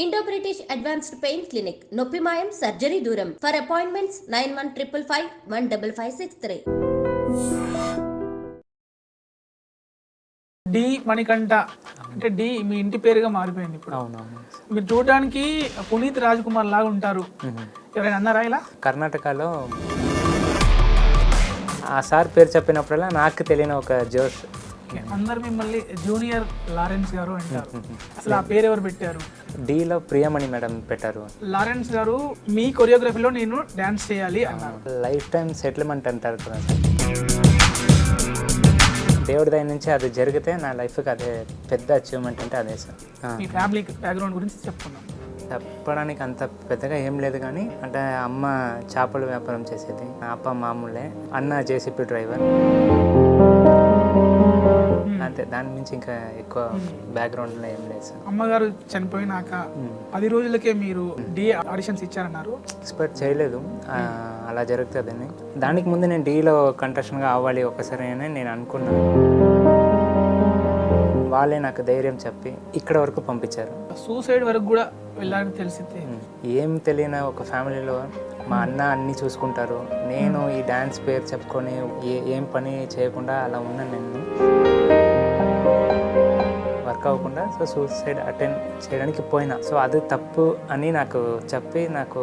Indo British advanced pain clinic నొప్పి మాయం surgery దూరం ఫర్ అపాయింట్మెంట్స్ 9155515563. డి మణికంఠ అంటే డి మీ ఇంటి పేరుగా మారిపోయింది ఇప్పుడు. అవునవును. మీరు చూడడానికి పునీత్ రాజ్ కుమార్ లాగా ఉంటారు. ఎవరైనా అన్నారా ఇలా? కర్ణాటకలో ఆ సార్ పేరు చెప్పినప్పుడల్లా నాకు తెలియని ఒక జోష్. అందరు మిమ్మల్ని జూనియర్ లారెన్స్ గారు అంటారు. అసలు ఆ పేరు ఎవరు పెట్టారు? డీలో ప్రియమణి మేడం పెట్టారు. లారెన్స్ గారు మీ కొరియోగ్రఫీలో నేను డాన్స్ చేయాలి అన్నారు. లైఫ్ టైం సెటిల్మెంట్ అంటారు కదా సార్. దేవుడి దయ నుంచి అది జరిగితే నా లైఫ్కి అదే పెద్ద అచీవ్మెంట్ అంటే అదే సార్. మీ ఫ్యామిలీ బ్యాక్గ్రౌండ్ గురించి చెప్పుకున్నాం. చెప్పడానికి అంత పెద్దగా ఏం లేదు కానీ అంటే అమ్మ చేపల వ్యాపారం చేసేది, అప్ప మామూలే, అన్న జేసీపీ డ్రైవర్, అంతే. దాని నుంచి ఇంకా ఎక్కువ బ్యాక్గ్రౌండ్లో ఏం లేదు సార్. అమ్మగారు చనిపోయినాక 10 రోజులకే మీరు డి ఆడిషన్స్ ఇచ్చారన్నారు. ఎక్స్పెక్ట్ చేయలేదు అలా జరుగుతుందని. దానికి ముందు నేను డీలో కంటెస్టెంట్గా అవ్వాలి ఒకసారి అని నేను అనుకున్నాను. వాళ్ళే నాకు ధైర్యం చెప్పి ఇక్కడ వరకు పంపించారు. సూసైడ్ వరకు కూడా వెళ్ళాలని తెలిసింది. ఏం తెలియని ఒక ఫ్యామిలీలో మా అన్న అన్నీ చూసుకుంటారు, నేను ఈ డ్యాన్స్ పేరు చెప్పుకొని ఏం పని చేయకుండా అలా ఉన్నాను. నేను వర్క్ అవ్వకుండా సో సూసైడ్ అటెండ్ చేయడానికి పోయినా. సో అది తప్పు అని నాకు చెప్పి నాకు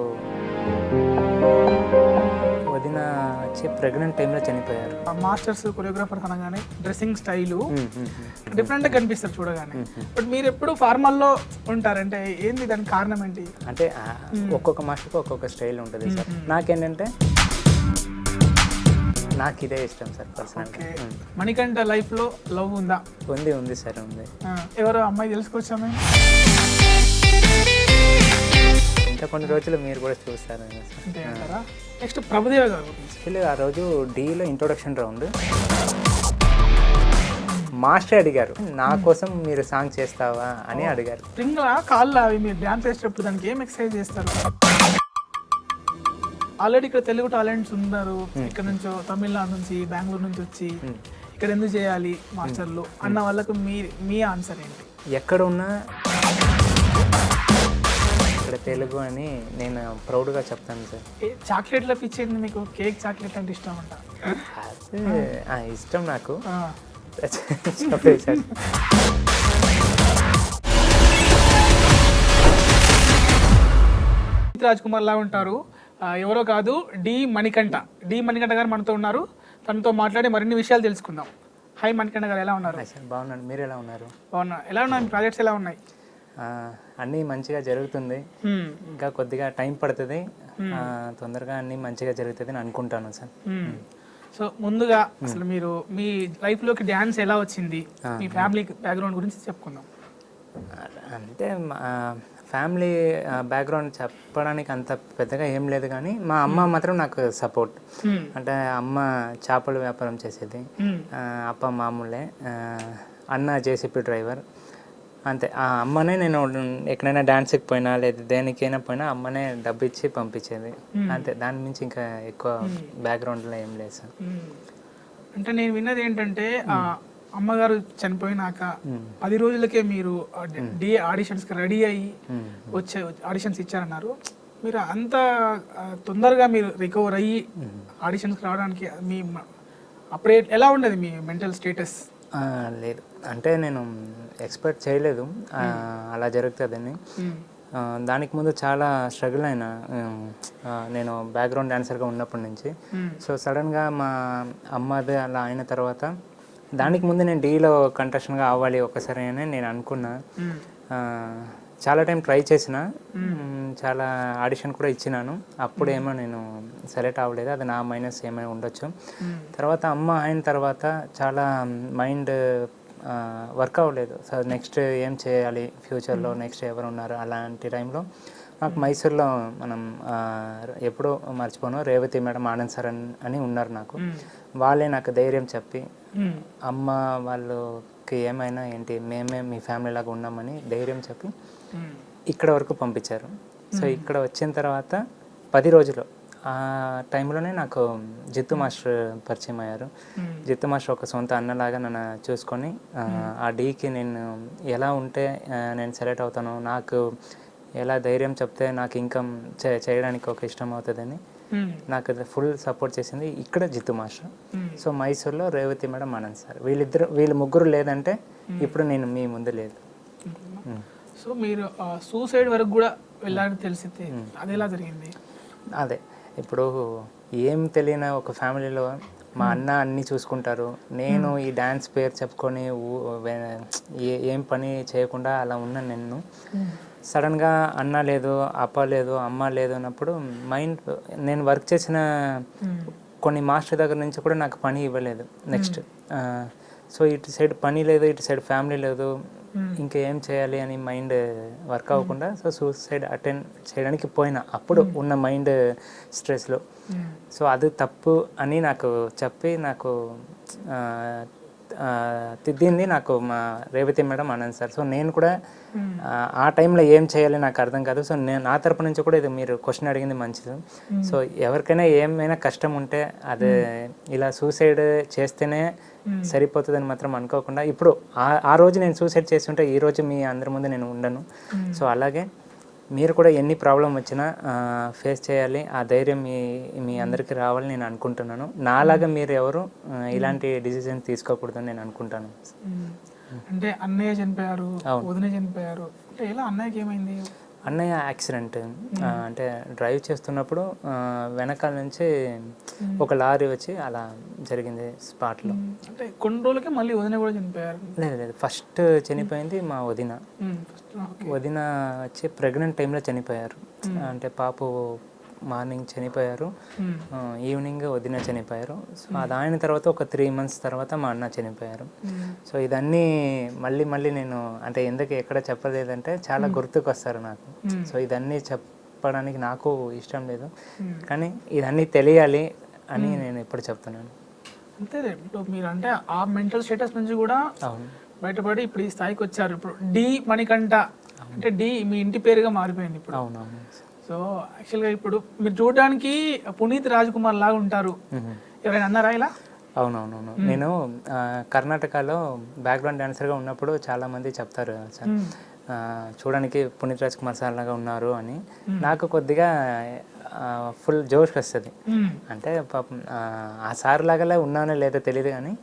వదిన వచ్చి ప్రెగ్నెంట్ టైంలో చనిపోయారు. మాస్టర్స్ కొరియోగ్రాఫర్ అనగానే డ్రెస్సింగ్ స్టైలు డిఫరెంట్గా కనిపిస్తారు చూడగానే. బట్ మీరు ఎప్పుడు ఫార్మల్లో ఉంటారంటే ఏంది, దానికి కారణం ఏంటి? అంటే ఒక్కొక్క మాస్టర్కి ఒక్కొక్క స్టైల్ ఉంటుంది సార్. నాకేంటంటే నాకు ఇదే ఇష్టం సార్ పర్సనల్గా. మణికంఠ లైఫ్లో లవ్ ఉందా? ఉంది సార్, ఉంది. ఎవరో అమ్మాయి తెలుసుకొచ్చామే. ఇంకా కొన్ని రోజులు మీరు కూడా చూస్తారు. నెక్స్ట్ ప్రభుదేవ గారు ఆ రోజు డీలో ఇంట్రొడక్షన్ రౌండ్ మాస్టర్ అడిగారు, నా కోసం మీరు సాంగ్ చేస్తావా అని అడిగారు. స్ప్రింగ్లా కాళ్ళు అవి మీరు డ్యాన్స్ చేసేటప్పుడు దానికి ఏం ఎక్సర్సైజ్ చేస్తారు? ఆల్రెడీ ఇక్కడ తెలుగు టాలెంట్స్ ఉన్నారు, ఇక్కడ నుంచో తమిళనాడు నుంచి బెంగళూరు నుంచి వచ్చి ఇక్కడ ఎందుకు చేయాలి మాస్టర్లు అన్న వాళ్ళకు మీ ఆన్సర్ ఏంటి? ఎక్కడ ఉన్నా ఇక్కడ తెలుగు అని నేను ప్రౌడ్గా చెప్తాను సార్. చాక్లెట్లో పిచ్చేది మీకు? కేక్ చాక్లెట్ అంటే ఇష్టం అంట. అది ఇష్టం నాకు. రాజ్ కుమార్ లా ఉంటారు. ఎవరో కాదు, డి మణికంఠ. డి మణికంఠ గారు మనతో ఉన్నారు. తనతో మాట్లాడి మరిన్ని విషయాలు తెలుసుకుందాం. హాయ్ మణికంఠ గారు, ఎలా ఉన్నారు? బాగున్నాను, మీరు ఎలా ఉన్నారు? బాగున్నా. ఎలా ఉన్నాయి మీ ప్రాజెక్ట్స్, ఎలా ఉన్నాయి? అన్నీ మంచిగా జరుగుతుంది. ఇంకా కొద్దిగా టైం పడుతుంది, తొందరగా అన్నీ మంచిగా జరుగుతుంది అని అనుకుంటాను సార్. సో ముందుగా అసలు మీరు మీ లైఫ్లోకి డ్యాన్స్ ఎలా వచ్చింది, మీ ఫ్యామిలీ బ్యాక్గ్రౌండ్ గురించి చెప్పుకుందాం. అంటే ఫ్యామిలీ బ్యాక్గ్రౌండ్ చెప్పడానికి అంత పెద్దగా ఏం లేదు కానీ మా అమ్మ మాత్రం నాకు సపోర్ట్. అంటే అమ్మ చేపల వ్యాపారం చేసేది, అప్ప మామూలే, అన్న జేసీపీ డ్రైవర్, అంతే. ఆ అమ్మనే నేను ఎక్కడైనా డాన్స్కి పోయినా లేదా దేనికైనా పోయినా అమ్మనే డబ్బు ఇచ్చి పంపించేది, అంతే. దాని నుంచి ఇంకా ఎక్కువ బ్యాక్గ్రౌండ్లో ఏం లేదు సార్. అంటే నేను విన్నది ఏంటంటే అమ్మగారు చనిపోయినాక 10 రోజులకే మీరు డి ఆడిషన్స్కి రెడీ అయ్యి వచ్చే ఆడిషన్స్ ఇచ్చారన్నారు. మీరు అంత తొందరగా మీరు రికవర్ అయ్యి ఆడిషన్స్కి రావడానికి మీ అప్పుడే ఎలా ఉండేది మీ మెంటల్ స్టేటస్? లేదు, అంటే నేను ఎక్స్పెక్ట్ చేయలేదు అలా జరుగుతుందని. దానికి ముందు చాలా స్ట్రగుల్ అయినా నేను బ్యాక్గ్రౌండ్ డాన్సర్గా ఉన్నప్పటి నుంచి. సో సడన్గా మా అమ్మది అలా అయిన తర్వాత దానికి ముందు నేను డీలో కంటెస్టెంట్గా అవ్వాలి ఒకసారి అని నేను అనుకున్నా. చాలా టైం ట్రై చేసిన, చాలా ఆడిషన్ కూడా ఇచ్చినాను. అప్పుడేమో నేను సెలెక్ట్ అవ్వలేదు, అది నా మైనస్ ఏమైనా ఉండొచ్చు. తర్వాత అమ్మ అయిన తర్వాత చాలా మైండ్ వర్క్ అవ్వలేదు. సో నెక్స్ట్ ఏం చేయాలి ఫ్యూచర్లో, నెక్స్ట్ ఎవరు ఉన్నారు అలాంటి టైంలో నాకు మైసూర్లో మనం ఎప్పుడూ మర్చిపోను రేవతి మేడం, ఆనంద్ సార్ అని ఉన్నారు నాకు. వాళ్ళే నాకు ధైర్యం చెప్పి అమ్మ వాళ్ళకి ఏమైనా ఏంటి మేమే మీ ఫ్యామిలీ లాగా ఉన్నామని ధైర్యం చెప్పి ఇక్కడ వరకు పంపించారు. సో ఇక్కడ వచ్చిన తర్వాత 10 రోజులు ఆ టైంలోనే నాకు జిత్తు మాస్టర్ పరిచయం అయ్యారు. జిత్తు మాస్టర్ ఒక సొంత అన్నలాగా నన్ను చూసుకొని ఆ డీకి నేను ఎలా ఉంటే నేను సెలెక్ట్ అవుతాను, నాకు ఎలా ధైర్యం చెప్తే నాకు ఇన్కమ్ చేయడానికి ఒక ఇష్టం అవుతుందని నాకు ఫుల్ సపోర్ట్ చేసింది ఇక్కడ జిత్తు మాస్టర్. సో మైసూర్లో రేవతి మేడం, ఆనంద్ సార్, వీళ్ళు ముగ్గురు లేదంటే ఇప్పుడు నేను మీ ముందు లేదు. సో మీరు సూసైడ్ వరకు కూడా వెళ్ళాలని తెలిసింది, అది ఎలా జరిగింది? అదే ఇప్పుడు ఏం తెలియని ఒక ఫ్యామిలీలో మా అన్న అన్నీ చూసుకుంటారు, నేను ఈ డ్యాన్స్ పేరు చెప్పుకొని ఏం పని చేయకుండా అలా ఉన్నాను. నేను సడన్గా అన్న లేదు, అప్ప లేదు, అమ్మ లేదు అన్నప్పుడు మైండ్, నేను వర్క్ చేసిన కొన్ని మాస్టర్ దగ్గర నుంచి కూడా నాకు పని ఇవ్వలేదు నెక్స్ట్. సో ఇటు సైడ్ పని లేదు, ఇటు సైడ్ ఫ్యామిలీ లేదు, ఇంకా ఏం చేయాలి అని మైండ్ వర్క్ అవ్వకుండా సో సూసైడ్ అటెండ్ చేయడానికి పోయినా అప్పుడు ఉన్న మైండ్ స్ట్రెస్లో. సో అది తప్పు అని నాకు చెప్పి నాకు తిద్దింది నాకు మా Revathi madam, Anand sir. So నేను కూడా ఆ టైంలో ఏం చేయాలి నాకు అర్థం కాదు. సో నేను నా తరపు నుంచి కూడా ఇది మీరు క్వశ్చన్ అడిగింది మంచిది. సో ఎవరికైనా ఏమైనా కష్టం ఉంటే అదే ఇలా సూసైడ్ చేస్తేనే సరిపోతుందని మాత్రం అనుకోకుండా, ఇప్పుడు ఆ రోజు నేను సూసైడ్ చేసి ఉంటే ఈ రోజు మీ అందరి ముందు నేను ఉండను. సో అలాగే మీరు కూడా ఎన్ని ప్రాబ్లం వచ్చినా ఫేస్ చేయాలి, ఆ ధైర్యం మీ అందరికీ రావాలని నేను అనుకుంటున్నాను. నాలాగా మీరు ఎవరు ఇలాంటి డిసిజన్ తీసుకోకూడదని నేను అనుకుంటాను. అంటే అన్నయ్య చనిపోయారు, వదిన చనిపోయారు, అంటే ఎలా అన్నయ్యకి ఏమైంది? అన్నయ్య యాక్సిడెంట్, అంటే డ్రైవ్ చేస్తున్నప్పుడు వెనకాల నుంచి ఒక లారీ వచ్చి అలా జరిగింది స్పాట్లో. అంటే కొన్ని రోజులకే మళ్ళీ వదిన కూడా చనిపోయారు? లేదు, ఫస్ట్ చనిపోయింది మా వదిన. వదిన వచ్చి ప్రెగ్నెంట్ టైంలో చనిపోయారు. అంటే పాప మార్నింగ్ చనిపోయారు, ఈవినింగ్ వదిన చనిపోయారు. సో అది అయిన తర్వాత ఒక 3 months తర్వాత మా అన్న చనిపోయారు. సో ఇదన్నీ మళ్ళీ నేను అంటే ఎందుకు ఎక్కడ చెప్పలేదంటే చాలా గుర్తుకు వస్తారు నాకు. సో ఇదన్నీ చెప్పడానికి నాకు ఇష్టం లేదు, కానీ ఇదన్నీ తెలియాలి అని నేను ఇప్పుడు చెప్తున్నాను. అంతే, ఇప్పుడు మీరు అంటే ఆ మెంటల్ స్టేటస్ నుంచి కూడా బయటపడి ఇప్పుడు ఈ స్థాయికి వచ్చారు. ఇప్పుడు డి మణికంఠ అంటే డి మీ ఇంటి పేరుగా మారిపోయింది ఇప్పుడు. అవునవును. సో యాక్చువల్గా ఇప్పుడు మీరు చూడడానికి పునీత్ రాజ్ కుమార్ లాగా ఉంటారు, ఎవరైనా అన్నారా ఇలా? అవునవునవును. నేను కర్ణాటకలో బ్యాక్గ్రౌండ్ డాన్సర్గా ఉన్నప్పుడు చాలామంది చెప్తారు సార్ చూడడానికి పునీత్ రాజ్ కుమార్ సార్ లాగా ఉన్నారు అని. నాకు కొద్దిగా ఫుల్ జోష్ వస్తుంది. అంటే పాపం ఆ సార్ లాగా ఉన్నానో లేదో తెలియదు, కానీ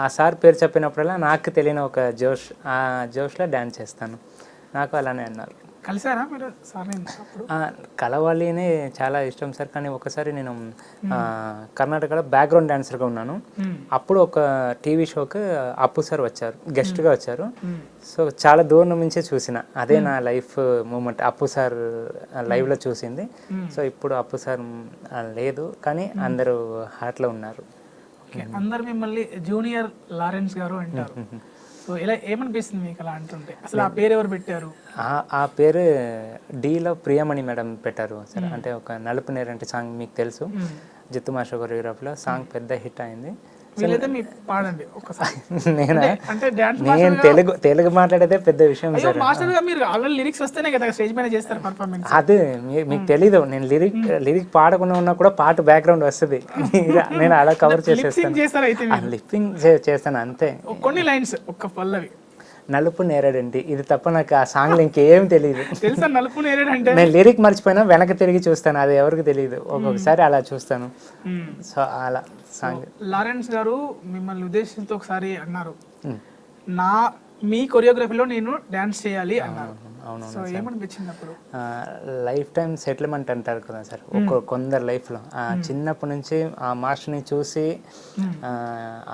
ఆ సార్ పేరు చెప్పినప్పుడల్లా నాకు తెలియని ఒక జోష్, ఆ జోష్లో డ్యాన్స్ చేస్తాను. నాకు అలానే అన్నారు. కలిసారా మీరు సార్? కలవాలి అని చాలా ఇష్టం సార్, కానీ ఒకసారి నేను కర్ణాటకలో బ్యాక్గ్రౌండ్ డాన్సర్గా ఉన్నాను. అప్పుడు ఒక టీవీ షోకి అప్పు సార్ వచ్చారు, గెస్ట్గా వచ్చారు. సో చాలా దూరం నుంచే చూసిన, అదే నా లైఫ్ మూమెంట్, అప్పు సార్ లైవ్లో చూసింది. సో ఇప్పుడు అప్పు సార్ లేదు, కానీ అందరూ హార్ట్లో ఉన్నారు. అందరు మిమ్మల్ని జూనియర్ లారెన్స్ గారు అంటారు. సో ఇలా ఏమనిపిస్తుంది మీకు అలా అంటుంటే? అసలు ఆ పేరు ఎవరు పెట్టారు? ఆ పేరు డీలో ప్రియమణి మేడం పెట్టారు సార్. అంటే ఒక నలుపు నేరంటే సాంగ్ మీకు తెలుసు, జిత్తు మాస్టర్ కొరియోగ్రాఫ్లో సాంగ్ పెద్ద హిట్ అయింది. పాడండి ఒకసారి. నేను తెలుగు మాట్లాడేదే పెద్ద విషయం సార్. లిరిక్స్ వస్తేనే కదా స్టేజ్ మీద చేస్తారు పర్ఫార్మెన్స్. అదే మీకు తెలీదు, నేను లిరిక్ పాడకుండా ఉన్నా కూడా పాట బ్యాక్గ్రౌండ్ వస్తుంది, నేను అలా కవర్ చేసేస్తాను, లిప్పింగ్ చేస్తాను అంతే. కొన్ని లైన్స్ ఒక్క పల్లవి. నలుపు నేరేడండి, ఇది తప్ప నాకు ఆ సాంగ్లో ఇంకేం తెలియదు. తెలుసా నలుపు నేరేడంటే? నేను లిరిక్ మర్చిపోయినా వెనక్కి తిరిగి చూస్తాను, అది ఎవరికి తెలియదు, ఒక్కొక్కసారి అలా చూస్తాను. సో అలా సాంగ్. లారెన్స్ గారు మిమ్మల్ని ఉద్దేశించి ఒకసారి అన్నారు, మీ కొరియోగ్రఫీలో నేను డాన్స్ చేయాలి అన్నారు. సో ఏమనిపించింది అప్పుడు? లైఫ్ టైం సెటిల్మెంట్ అంటారు కదా సార్ కొందరు లైఫ్లో. చిన్నప్పటి నుంచి ఆ మాస్టర్ని చూసి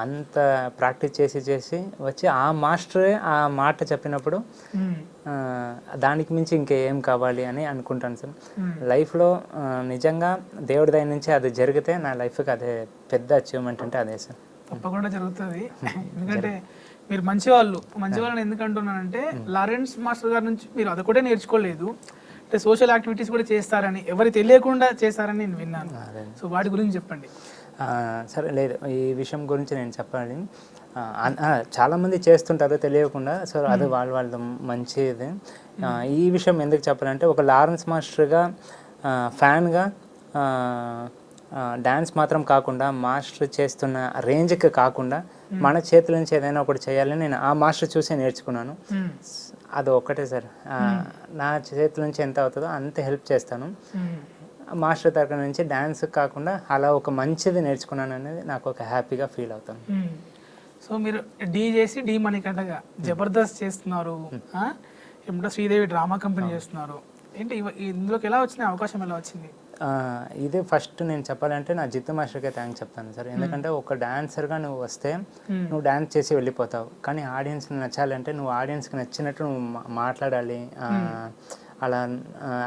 అంత ప్రాక్టీస్ చేసి వచ్చి ఆ మాస్టరే ఆ మాట చెప్పినప్పుడు దానికి మించి ఇంకేం కావాలి అని అనుకుంటాను సార్. లైఫ్లో నిజంగా దేవుడి దయ నుంచి అది జరిగితే నా లైఫ్కి అదే పెద్ద అచీవ్మెంట్ అంటే అదే సార్. తప్పకుండా జరుగుతుంది, ఎందుకంటే మీరు మంచివాళ్ళని ఎందుకు అంటున్నానంటే లారెన్స్ మాస్టర్ గారి నుంచి మీరు అది కూడా నేర్చుకోలేదు, అంటే సోషల్ యాక్టివిటీస్ కూడా చేస్తారని, ఎవరు తెలియకుండా చేస్తారని నేను విన్నాను. సో వాటి గురించి చెప్పండి. సరే, లేదు ఈ విషయం గురించి నేను చెప్పాలి. చాలామంది చేస్తుంటారు తెలియకుండా, సో అది వాళ్ళ మంచిది. ఈ విషయం ఎందుకు చెప్పాలంటే ఒక లారెన్స్ మాస్టర్గా ఫ్యాన్గా డ్యాన్స్ మాత్రం కాకుండా మాస్టర్ చేస్తున్న రేంజ్కి కాకుండా మన చేతుల నుంచి ఏదైనా ఒకటి చేయాలని నేను ఆ మాస్టర్ చూసే నేర్చుకున్నాను. అది ఒక్కటే సార్. నా చేతుల నుంచి ఎంత అవుతుందో అంత హెల్ప్ చేస్తాను. మాస్టర్ తరగతి నుంచి డ్యాన్స్ కాకుండా అలా ఒక మంచిది నేర్చుకున్నాను అనేది నాకు ఒక హ్యాపీగా ఫీల్ అవుతాను. సో మీరు డీ చేసి డీ మణికంఠగా జబర్దస్త్ చేస్తున్నారు, ఏమిటో శ్రీదేవి డ్రామా కంపెనీ చేస్తున్నారు. ఏంటి ఇందులోకి ఎలా వచ్చిన అవకాశం ఎలా వచ్చింది? ఇదే ఫస్ట్ నేను చెప్పాలంటే నా జిత్తు మాస్టర్కే థ్యాంక్స్ చెప్తాను సార్. ఎందుకంటే ఒక డాన్సర్గా నువ్వు వస్తే నువ్వు డాన్స్ చేసి వెళ్ళిపోతావు, కానీ ఆడియన్స్కి నచ్చాలంటే నువ్వు ఆడియన్స్కి నచ్చినట్టు నువ్వు మాట్లాడాలి, అలా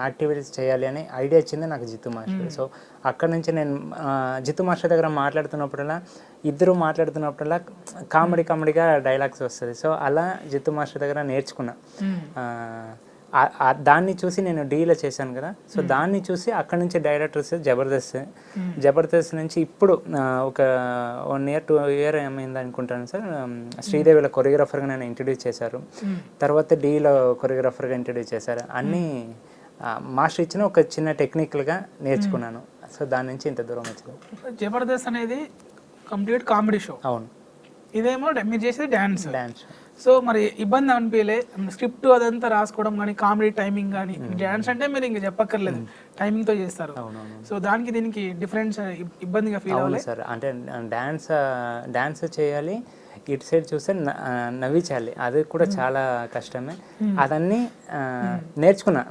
యాక్టివిటీస్ చేయాలి అని ఐడియా ఇచ్చింది నాకు జిత్తు మాస్టర్. సో అక్కడ నుంచి నేను జిత్తు మాస్టర్ దగ్గర మాట్లాడుతున్నప్పుడల్లా ఇద్దరు మాట్లాడుతున్నప్పుడల్లా కామెడీగా డైలాగ్స్ వస్తుంది. సో అలా జిత్తు మాస్టర్ దగ్గర నేర్చుకున్నా. దాన్ని చూసి నేను డీలో చేశాను కదా, సో దాన్ని చూసి అక్కడ నుంచి డైరెక్టర్స్ జబర్దస్త్ నుంచి ఇప్పుడు ఒక 1 year 2 year ఏమైంది అనుకుంటాను సార్, శ్రీదేవిలో కొరియోగ్రాఫర్గా నన్ను ఇంట్రడ్యూస్ చేశారు. తర్వాత డీలో కొరియోగ్రాఫర్గా ఇంట్రడ్యూస్ చేశారు. అన్నీ మాస్టర్ ఇచ్చిన ఒక చిన్న టెక్నికల్గా నేర్చుకున్నాను. సో దాని నుంచి ఇంత దూరం వచ్చింది. జబర్దస్త్ అనేది కంప్లీట్ కామెడీ షో. అవును. ఇదేమో మీరు చేసేది డ్యాన్స్. డాన్స్. సో మరి ఇబ్బంది అనిపించలే స్క్రిప్ట్ అదంతా రాసుకోవడం కానీ, కామెడీ టైమింగ్ కానీ? డ్యాన్స్ అంటే మీరు ఇంకా చెప్పక్కర్లేదు, టైమింగ్తో చేస్తారు. సో దానికి దీనికి డిఫరెన్స్ ఇబ్బందిగా ఫీల్ అవ్వాలి సార్. అంటే డాన్స్ చేయాలి, ఇటు సైడ్ చూస్తే నవ్వించాలి, అది కూడా చాలా కష్టమే. అదన్నీ నేర్చుకున్నా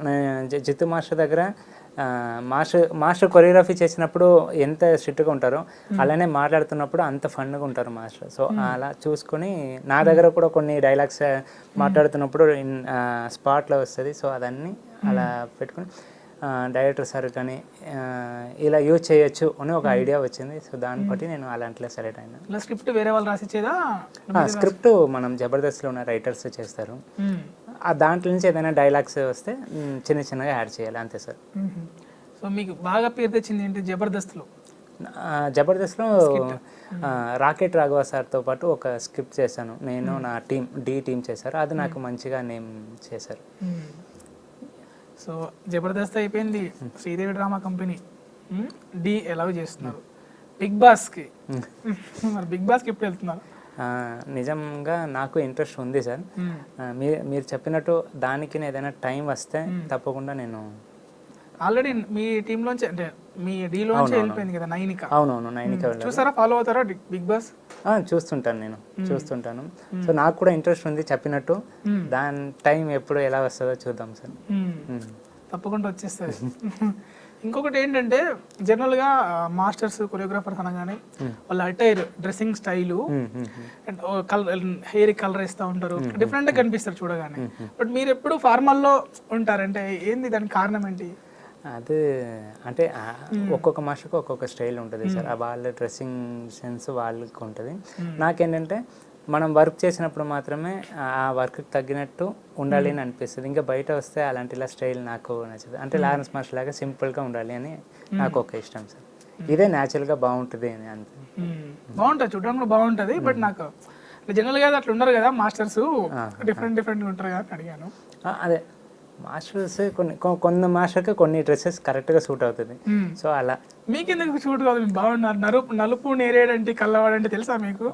జిత్తు మాస్టర్ దగ్గర. మాస్టర్ కొరియోగ్రఫీ చేసినప్పుడు ఎంత స్ట్రిక్ట్గా ఉంటారో అలానే మాట్లాడుతున్నప్పుడు అంత ఫన్గా ఉంటారు మాస్టర్. సో అలా చూసుకొని నా దగ్గర కూడా కొన్ని డైలాగ్స్ మాట్లాడుతున్నప్పుడు స్పాట్లో వస్తుంది. సో అదన్నీ అలా పెట్టుకుని డైరెక్టర్ సార్ కానీ ఇలా యూజ్ చేయొచ్చు అని ఒక ఐడియా వచ్చింది. సో దాన్ని బట్టి నేను అలాంటిలో సెలెక్ట్ అయినా. స్క్రిప్ట్ వేరే వాళ్ళు రాసిచ్చేదా? స్క్రిప్ట్ మనం జబర్దస్త్లో ఉన్న రైటర్స్ చేస్తారు. దాంట్లో నుంచి ఏదైనా డైలాగ్స్ వస్తే చిన్నగా యాడ్ చేయాలి, అంతే సార్. సో మీకు బాగా పేరు తెచ్చింది ఏంటి జబర్దస్త్లో? జబర్దస్త్లో రాకెట్ రాఘవ సార్తో పాటు ఒక స్క్రిప్ట్ చేశాను నేను, నా టీం చేశారు. అది నాకు మంచిగా నేమ్ చేశారు. సో జబర్దస్త్ అయిపోయింది, శ్రీదేవి డ్రామా కంపెనీ, డి ఎలాగో చేస్తున్నారు. బిగ్ బాస్కి మరి బిగ్ బాస్కి ఎప్పుడు వెళ్తున్నారు? నిజంగా నాకు ఇంట్రెస్ట్ ఉంది సార్. మీరు చెప్పినట్టు దానికి ఏదైనా టైం వస్తే తప్పకుండా నేను. ఆల్రెడీ మీ టీంలోంచి అంటే మీ డీలోంచి వెళ్ళిపోయింది కదా నైనిక. అవునవును, నైనిక. చూసారా, ఫాలో అవుతారా బిగ్ బాస్? చూస్తుంటాను, నేను చూస్తుంటాను. సో నాకు కూడా ఇంట్రెస్ట్ ఉంది చెప్పినట్టు. దాని టైం ఎప్పుడు ఎలా వస్తుందో చూద్దాం సార్. తప్పకుండా వచ్చేస్తుంది. ఇంకొకటి ఏంటంటే జనరల్గా మాస్టర్స్ కొరియోగ్రాఫర్స్ అనగానే వాళ్ళ attire, dressing style and hair colour వేస్తూ ఉంటారు, డిఫరెంట్గా కనిపిస్తారు చూడగానే. బట్ మీరు ఎప్పుడు ఫార్మల్లో ఉంటారంటే ఏంది, దానికి కారణం ఏంటి? అది అంటే ఒక్కొక్క మాస్టర్కి ఒక్కొక్క స్టైల్ ఉంటుంది సార్. వాళ్ళ డ్రెస్సింగ్ సెన్స్ వాళ్ళకి ఉంటుంది. నాకేంటంటే మనం వర్క్ చేసినప్పుడు మాత్రమే ఆ వర్క్కి తగ్గినట్టు ఉండాలి అని అనిపిస్తుంది. ఇంకా బయట వస్తే అలాంటి స్టైల్ నాకు నచ్చదు. అంటే లారెన్స్ మాస్టర్ లాగా సింపుల్గా ఉండాలి అని నాకు ఒక ఇష్టం సార్. ఇదే న్యాచురల్గా బాగుంటుంది అని అంతే. బాగుంటుంది, చూడడానికి బాగుంటుంది. బట్ నాకు జనరల్గా అట్లా ఉండరు కదా మాస్టర్స్, డిఫరెంట్గా ఉంటారు కదా అడిగాను. అదే మాస్టర్స్ కొన్ని మాస్టర్కి కొన్ని డ్రెస్సెస్ కరెక్ట్గా సూట్ అవుతుంది. సో అలా మీకెందుకు సూట్ కాదు? మీకు బాగున్నారు. నలుపు నేరేడంటే కల్లవాడంటే తెలుసా మీకు?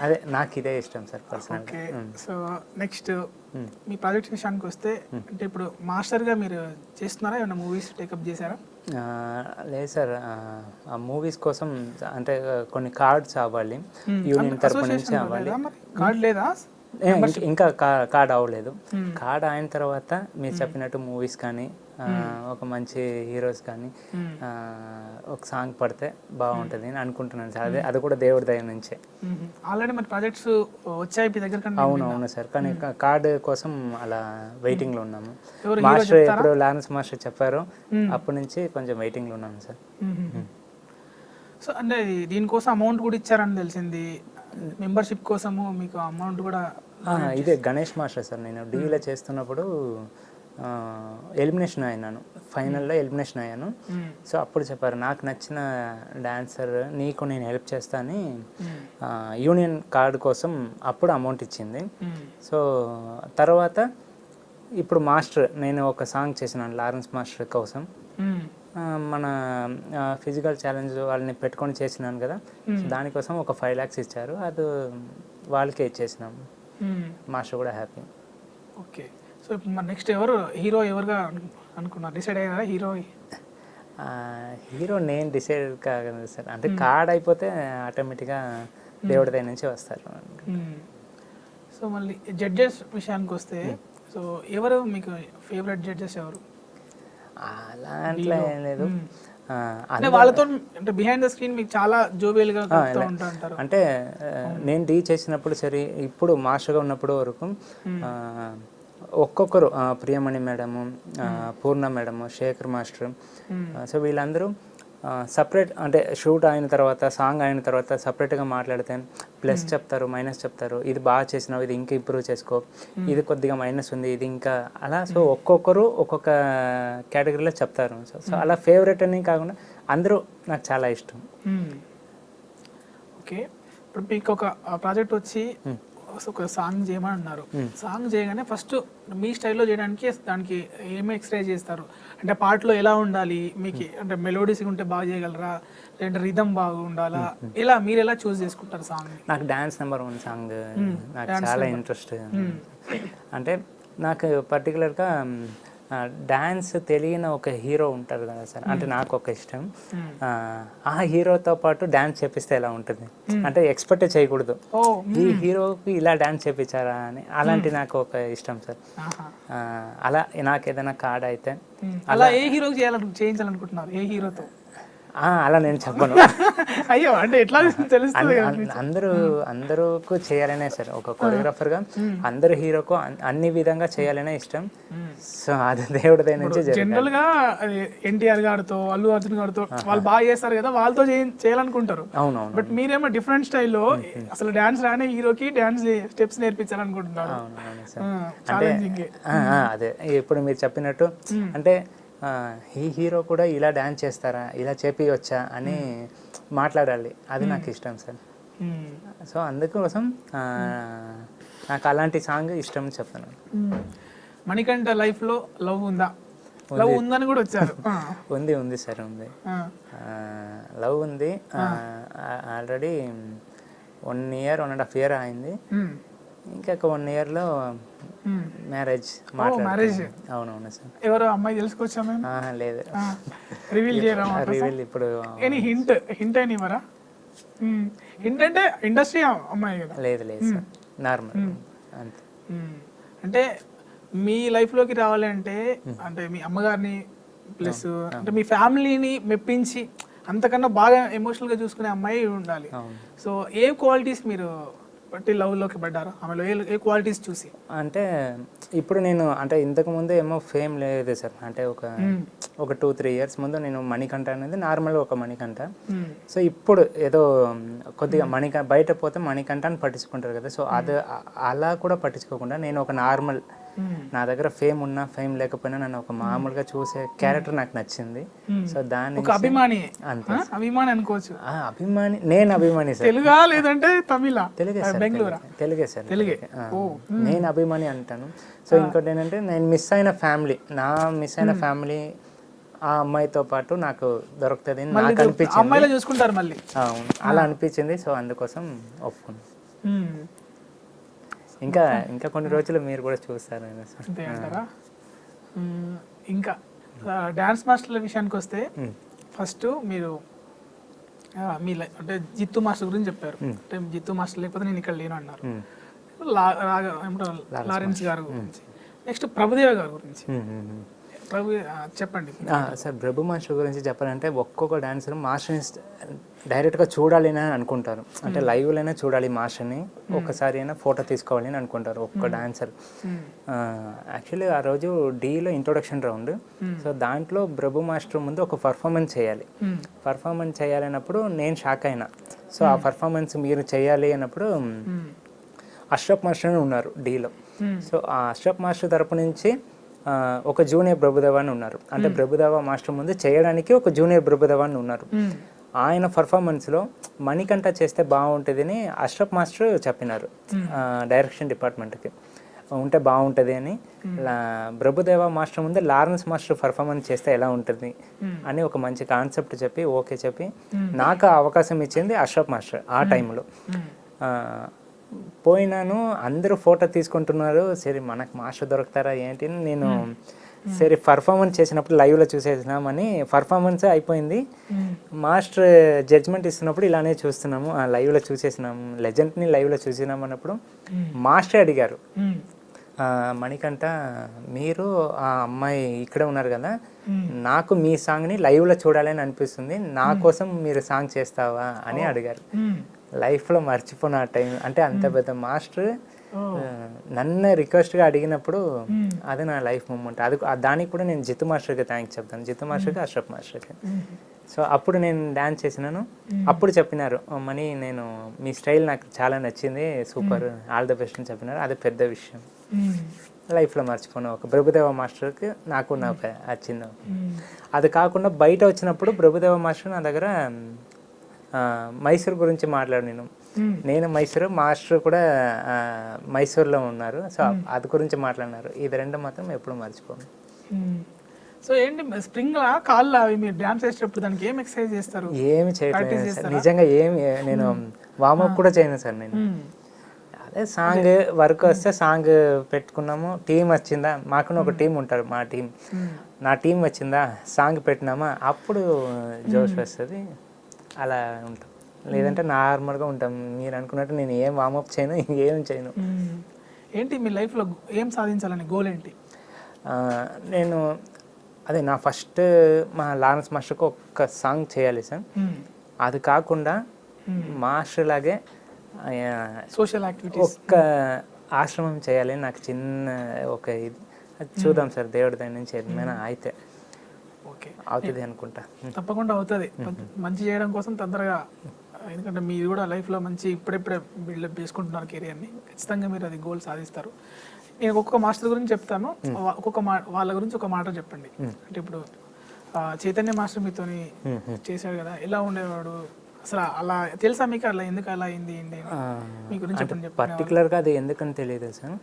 అదే నాకు ఇదే ఇష్టం సార్ పర్సనల్. సో నెక్స్ట్ మీ ప్రాజెక్ట్ విషయానికి వస్తే, అంటే ఇప్పుడు మాస్టర్గా మీరు చేస్తున్నారా, ఏమైనా మూవీస్ టేకప్ చేశారా? లేదు సార్, ఆ మూవీస్ కోసం అంటే కొన్ని కార్డ్స్ అవ్వాలి, యూనియన్ తరపు నుంచి అవ్వాలి. కార్డ్ లేదా? ఇంకా కార్డ్ అవ్వలేదు. కార్డ్ అయిన తర్వాత మీరు చెప్పినట్టు మూవీస్ కానీ ఒక మంచి హీరోస్ కానీ ఒక సాంగ్ పడితే బాగుంటుంది అని అనుకుంటున్నాను సార్. అది కూడా దేవుడి దయ నుంచే. ఆల్రెడీ మన ప్రాజెక్ట్స్ వచ్చాయి మీ దగ్గర? అవును సార్, కానీ కార్డ్ కోసం అలా వెయిటింగ్లో ఉన్నాము. మాస్టర్ ఎప్పుడు లారెన్స్ మాస్టర్ చెప్పారో అప్పటి నుంచి కొంచెం వెయిటింగ్లో ఉన్నాను సార్. సో అంటే దీనికోసం అమౌంట్ కూడా ఇచ్చారని తెలిసింది, మెంబర్షిప్ కోసము మీకు అమౌంట్ కూడా? ఇదే గణేష్ మాస్టర్ సార్. నేను డీలో చేస్తున్నప్పుడు ఎలిమినేషన్ అయినాను, ఫైనల్లో ఎలిమినేషన్ అయ్యాను. సో అప్పుడు చెప్పారు, నాకు నచ్చిన డాన్సర్ నీకు నేను హెల్ప్ చేస్తా అని యూనియన్ కార్డు కోసం అప్పుడు అమౌంట్ ఇచ్చింది. సో తర్వాత ఇప్పుడు మాస్టర్ నేను ఒక సాంగ్ చేసినాను లారెన్స్ మాస్టర్ కోసం. మన ఫిజికల్ ఛాలెంజ్ వాళ్ళని పెట్టుకొని చేసినాను కదా, దానికోసం ఒక 5 lakhs ఇచ్చారు. అది వాళ్ళకే ఇచ్చేసినాము. మాస్టర్ కూడా హ్యాపీ. ఓకే. సో ఇప్పుడు మరి నెక్స్ట్ ఎవరు హీరో ఎవరుగా అనుకున్నారు, డిసైడ్ అయ్యారా హీరో? హీరో నేను డిసైడ్ కాగలను సార్, అంటే కార్డ్ అయిపోతే ఆటోమేటిక్గా దేవుడి దగ్గర నుంచి వస్తారు. సో మళ్ళీ జడ్జెస్ విషయానికి వస్తే, సో ఎవరు మీకు ఫేవరెట్ జడ్జెస్ ఎవరు? అలా అట్లా ఏం లేదు. అంటే వాళ్ళతో అంటే బిహైండ్ ద స్క్రీన్ మీకు చాలా జోవియల్గా ఉంటారు. అంటే నేను డీ చేసినప్పుడు సరే, ఇప్పుడు మాస్టర్గా ఉన్నప్పుడు వరకు ఒక్కొక్కరు ప్రియమణి మేడము, పూర్ణ మేడము, శేఖర్ మాస్టర్, సో వీళ్ళందరూ సపరేట్, అంటే షూట్ అయిన తర్వాత సాంగ్ అయిన తర్వాత సపరేట్గా మాట్లాడితే ప్లస్ చెప్తారు, మైనస్ చెప్తారు. ఇది బాగా చేసినావు, ఇది ఇంకా ఇంప్రూవ్ చేసుకో, ఇది కొద్దిగా మైనస్ ఉంది, ఇది ఇంకా అలా. సో ఒక్కొక్కరు ఒక్కొక్క కేటగిరీలో చెప్తారు. సో అలా ఫేవరెట్ అని కాకుండా అందరూ నాకు చాలా ఇష్టం. ఓకే. ఇప్పుడు మీకు ఒక ప్రాజెక్ట్ వచ్చి ఒక సాంగ్ చేయమని అన్నారు. సాంగ్ చేయగానే ఫస్ట్ మీ స్టైల్లో చేయడానికి దానికి ఏమి ఎక్స్ప్రెస్ చేస్తారు? అంటే పాటలో ఎలా ఉండాలి మీకు, అంటే మెలోడీస్ ఉంటే బాగా చేయగలరా, లేదంటే రిథమ్ బాగా ఉండాలా, ఇలా మీరు ఎలా చూస్ చేసుకుంటారు సాంగ్? నాకు డాన్స్ నెంబర్ 1 సాంగ్ నాకు చాలా ఇంట్రెస్ట్. అంటే నాకు పర్టికులర్గా డాన్స్ తెలియని ఒక హీరో ఉంటారు కదా సార్, అంటే నాకు ఒక ఇష్టం. ఆ హీరోతో పాటు డాన్స్ చేపిస్తే ఎలా ఉంటుంది, అంటే ఎక్స్పెక్ట్ చేయకూడదు ఈ హీరోకి ఇలా డాన్స్ చేపించారా అని, అలాంటి నాకు ఒక ఇష్టం సార్. అలా నాకు ఏదైనా కార్డ్ అయితే అలా ఏ హీరోకి చేయించాలనుకుంటున్నారు, ఏ హీరోతో? అలా నేను చెప్పను. అయ్యో, అంటే ఎట్లా తెలుస్తుంది? అందరూకు చేయాలనే సార్, ఒక కొరియోగ్రాఫర్గా అందరు హీరోకు అన్ని విధంగా చేయాలనే ఇష్టం. సో అది దేవుడి దగ్గర నుంచి జనరల్ గా ఎన్టీఆర్ గారితో, అల్లు అర్జున్ గారితో వాళ్ళు బాగా చేస్తారు కదా, వాళ్ళతో చేయాలనుకుంటారు. అవునవును. బట్ మీరేమో డిఫరెంట్ స్టైల్లో అసలు డాన్స్ రానే హీరోకి డాన్స్ స్టెప్స్ నేర్పించాలనుకుంటున్నారు. అదే ఇప్పుడు మీరు చెప్పినట్టు, అంటే ఈ హీరో కూడా ఇలా డాన్స్ చేస్తారా, ఇలా చేపియొచ్చా అని మాట్లాడాలి, అది నాకు ఇష్టం సార్. సో అందుకోసం నాకు అలాంటి సాంగ్ ఇష్టం అని చెప్తాను. మణికంఠ లైఫ్లో లవ్ ఉందా? లవ్ ఉందని కూడా వచ్చారు. ఉంది సార్, ఉంది. లవ్ ఉంది. ఆల్రెడీ 1 year 1.5 year అయింది. ఇంకా 1 yearలో మ్యారేజ్. అవునవును సార్. ఎవరో అమ్మాయి తెలుసుకోవచ్చా? లేదు, రివీల్ చేయరా? రివీల్ ఇప్పుడు హింట్ అని ఇవ్వరా? హింట్ అంటే ఇండస్ట్రీ అమ్మాయి కదా? లేదు సార్, నార్మల్ అంతే. అంటే మీ లైఫ్లోకి రావాలి అంటే మీ అమ్మగారిని ప్లస్ అంటే మీ ఫ్యామిలీని మెప్పించి అంతకన్నా బాగా ఎమోషనల్గా చూసుకునే అమ్మాయి ఉండాలి. సో ఏ క్వాలిటీస్ మీరు బట్టి లవ్లోకి పడ్డారు, ఆమెలో ఏ క్వాలిటీస్ చూసి? అంటే ఇప్పుడు నేను, అంటే ఇంతకు ముందు ఏమో ఫేమ్ లేదు సార్, అంటే ఒక 2-3 years ముందు నేను మణికంఠ అనేది నార్మల్గా ఒక మణికంఠ. సో ఇప్పుడు ఏదో కొద్దిగా బయట పోతే మణికంఠ అని పట్టించుకుంటారు కదా, సో అది అలా కూడా పట్టించుకోకుండా నేను ఒక నార్మల్, నా దగ్గర ఫేమ్ ఉన్నా ఫేమ్ లేకపోయినా నన్ను ఒక మామూలుగా చూసే క్యారెక్టర్ నాకు నచ్చింది. సో దాన్ని అభిమాని అంతే, అభిమాని అనుకోవచ్చు. అభిమాని, నేను అభిమాని సార్. తెలుగా లేదంటే తమిళ? తెలుగే సార్, తెలుగే సార్, నేను అభిమాని అంటాను. సో ఇంకోటి ఏంటంటే, నేను మిస్ అయిన ఫ్యామిలీ ఆ అమ్మాయితో పాటు నాకు దొరుకుతుంది నాకు అనిపించింది. చూసుకుంటారు మళ్ళీ, అలా అనిపించింది. సో అందుకోసం ఒప్పుకున్నాను. ఇంకా కొన్ని రోజులు మీరు కూడా చూస్తారు. ఇంకా డాన్స్ మాస్టర్ల విషయానికి వస్తే, ఫస్ట్ మీరు మీ అంటే జిత్తు మాస్టర్ గురించి చెప్పారు. అంటే జిత్తు మాస్టర్ లేకపోతే నేను ఇక్కడ లేను అన్నారు. లారెన్స్ గారు గురించి, నెక్స్ట్ ప్రభుదేవ గారి గురించి చెప్పండి సార్. ప్రభు మాస్టర్ గురించి చెప్పాలంటే, ఒక్కొక్క డాన్సర్ మాస్టర్ని డైరెక్ట్గా చూడాలి అని అనుకుంటారు, అంటే లైవ్లోనే చూడాలి మాస్టర్ని, ఒక్కసారి అయినా ఫోటో తీసుకోవాలి అని అనుకుంటారు ఒక్కొక్క డాన్సర్. యాక్చువల్లీ ఆ రోజు డీలో ఇంట్రొడక్షన్ రౌండ్. సో దాంట్లో ప్రభు మాస్టర్ ముందు ఒక పర్ఫార్మెన్స్ చేయాలన్నప్పుడు నేను షాక్ అయినా. సో ఆ పర్ఫార్మెన్స్ మీరు చేయాలి అన్నప్పుడు అష్రఫ్ మాస్టర్ అని ఉన్నారు డీలో. సో ఆ అష్రఫ్ మాస్టర్ తరపు నుంచి ఒక జూనియర్ ప్రభుదేవ అని ఉన్నారు, అంటే ప్రభుదేవ మాస్టర్ ముందు చేయడానికి ఒక జూనియర్ ప్రభుదేవ అని ఉన్నారు. ఆయన పర్ఫార్మెన్స్లో మణికంఠ చేస్తే బాగుంటుంది అని అష్రఫ్ మాస్టర్ చెప్పినారు డైరెక్షన్ డిపార్ట్మెంట్కి, ఉంటే బాగుంటుంది అని. ప్రభుదేవ మాస్టర్ ముందు లారెన్స్ మాస్టర్ పర్ఫార్మెన్స్ చేస్తే ఎలా ఉంటుంది అని ఒక మంచి కాన్సెప్ట్ చెప్పి ఓకే చెప్పి నాకు అవకాశం ఇచ్చింది అష్రఫ్ మాస్టర్ ఆ టైంలో. పోయినాను, అందరూ ఫోటో తీసుకుంటున్నారు. సరే మనకు మాస్టర్ దొరుకుతారా ఏంటి అని నేను సరే పర్ఫార్మెన్స్ చేసినప్పుడు లైవ్లో చూసేసినామని పర్ఫార్మెన్స్ అయిపోయింది. మాస్టర్ జడ్జ్మెంట్ ఇస్తున్నప్పుడు ఇలానే చూస్తున్నాము, లైవ్లో చూసేసినాము, లెజెండ్ని లైవ్లో చూసినాము అన్నప్పుడు మాస్టర్ అడిగారు, మణికంఠ మీరు ఆ అమ్మాయి ఇక్కడే ఉన్నారు కదా, నాకు మీ సాంగ్ని లైవ్లో చూడాలని అనిపిస్తుంది, నా కోసం మీరు సాంగ్ చేస్తావా అని అడిగారు. లైఫ్లో మర్చిపోయిన టైం అంటే అంత పెద్ద మాస్టర్ నన్ను రిక్వెస్ట్గా అడిగినప్పుడు అది నా లైఫ్ మూమెంట్. అది దానికి కూడా నేను జితు మాస్టర్కి థ్యాంక్స్ చెప్తాను, జితు మాస్టర్కి, అష్రఫ్ మాస్టర్కి. సో అప్పుడు నేను డ్యాన్స్ చేసినాను. అప్పుడు చెప్పినారు, మనీ నేను మీ స్టైల్ నాకు చాలా నచ్చింది, సూపర్, ఆల్ ద బెస్ట్ అని చెప్పినారు. అది పెద్ద విషయం, లైఫ్లో మర్చిపోయిన ఒక ప్రభుదేవ మాస్టర్కి నాకు నా చిన్న. అది కాకుండా బయట వచ్చినప్పుడు ప్రభుదేవ మాస్టర్ నా దగ్గర మైసూర్ గురించి మాట్లాడినాను. నేను మైసూరు, మాస్టర్ కూడా మైసూర్లో ఉన్నారు. సో అది గురించి మాట్లాడినారు. ఇది రెండు మాత్రం ఎప్పుడు మర్చిపోను. సో ఏంటి స్ప్రింగ్ కాళ్ళు అవి మీరు డాన్స్ చేసేటప్పుడు దానికి ఏం ఎక్సర్సైజ్ చేస్తారు? ఏమి చేయట్లేదు సార్, నిజంగా ఏమి నేను వార్మప్ కూడా చేయను సార్. నేను అదే సాంగ్ వర్క్ వస్తే సాంగ్ పెట్టుకున్నాము, టీం వచ్చిందా, మాకు ఒక టీం ఉంటారు, మా టీం, నా టీం వచ్చిందా, సాంగ్ పెట్టినామా, అప్పుడు జోష్ వస్తుంది, అలా ఉంటాం. లేదంటే నార్మల్గా ఉంటాం. మీరు అనుకున్నట్టు నేను ఏం వార్మప్ చేయను, ఇంకేం చేయను. ఏంటి మీ లైఫ్లో ఏం సాధించాలని గోల్ ఏంటి? నేను అదే నా ఫస్ట్ మా లారెన్స్ మాస్టర్కి ఒక్క సాంగ్ చేయాలి సార్. అది కాకుండా మాస్టర్ లాగే సోషల్ యాక్టివిటీస్ ఒక్క ఆశ్రమం చేయాలి నాకు చిన్న ఒక ఇది. అది చూద్దాం సార్, దేవుడి దగ్గర నుంచి ఏమైనా అయితే అవుతుంది అనుకుంటా. తప్పకుండా అవుతుంది. మంచి చేయడం కోసం తొందరగా, ఎందుకంటే మీరు కూడా లైఫ్లో మంచి ఇప్పుడే బిల్డప్ చేసుకుంటున్నారు కెరియర్ని, ఖచ్చితంగా మీరు అది గోల్ సాధిస్తారు. నేను ఒక్కొక్క మాస్టర్ గురించి చెప్తాను, ఒక్కొక్క వాళ్ళ గురించి ఒక మాట చెప్పండి. అంటే ఇప్పుడు చైతన్య మాస్టర్ మీతోని చేశాడు కదా, ఎలా ఉండేవాడు అసలు? అలా తెలుసా మీకు, అలా ఎందుకు అలా అయింది ఏంటి మీ గురించి చెప్పండి. పర్టికులర్గా అది ఎందుకని తెలియదు సార్.